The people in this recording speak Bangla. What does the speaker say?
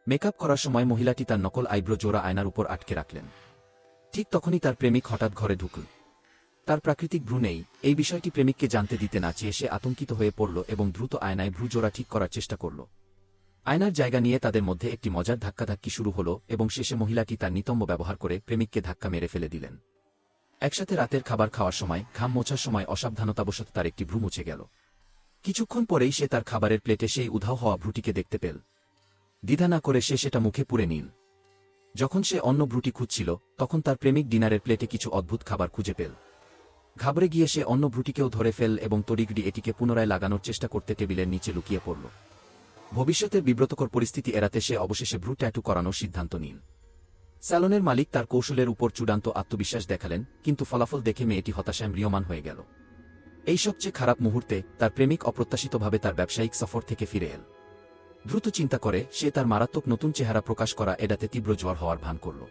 মেকআপ করার সময় মহিলাটি তার নকল আইব্রো জোড়া আয়নার উপর আটকে রাখলেন। ঠিক তখনই তার প্রেমিক হঠাৎ ঘরে ঢুকল। তার প্রাকৃতিক ভ্রু নেই, এই বিষয়টি প্রেমিককে জানতে দিতে না চেয়ে সে আতঙ্কিত হয়ে পড়ল এবং দ্রুত আয়নায় ভ্রু জোড়া ঠিক করার চেষ্টা করল। আয়নার জায়গা নিয়ে তাদের মধ্যে একটি মজার ধাক্কাধাক্কি শুরু হল এবং শেষে মহিলাটি তার নিতম্ব ব্যবহার করে প্রেমিককে ধাক্কা মেরে ফেলে দিলেন। একসাথে রাতের খাবার খাওয়ার সময় ঘাম মোছার সময় অসাবধানতাবশত তার একটি ভ্রু মুছে গেল। কিছুক্ষণ পরেই সে তার খাবারের প্লেটে সেই উধাও হওয়া ভ্রুটিকে দেখতে পেল। দ্বিধা না করে সে সেটা মুখে পুরে নিল। যখন সে অন্য ভ্রুটি খুঁজছিল তখন তার প্রেমিক ডিনারের প্লেটে কিছু অদ্ভুত খাবার খুঁজে পেল। ঘাবড়ে গিয়ে সে অন্য ভ্রুটিকেও ধরে ফেল এবং তড়িঘড়ি এটিকে পুনরায় লাগানোর চেষ্টা করতে টেবিলের নিচে লুকিয়ে পড়ল। ভবিষ্যতের বিব্রতকর পরিস্থিতি এড়াতে সে অবশেষে ভ্রু ট্যাটু করানোর সিদ্ধান্ত নিল। স্যালনের মালিক তার কৌশলের উপর চূড়ান্ত আত্মবিশ্বাস দেখালেন, কিন্তু ফলাফল দেখে মেয়েটি হতাশায় ম্রিয়মাণ হয়ে গেল। এই সবচেয়ে খারাপ মুহূর্তে তার প্রেমিক অপ্রত্যাশিতভাবে তার ব্যবসায়িক সফর থেকে ফিরে এল। দ্রুত চিন্তা করে সে তার মারাত্মক নতুন চেহারা প্রকাশ করা এড়াতে তীব্র জ্বর হওয়ার ভান করল।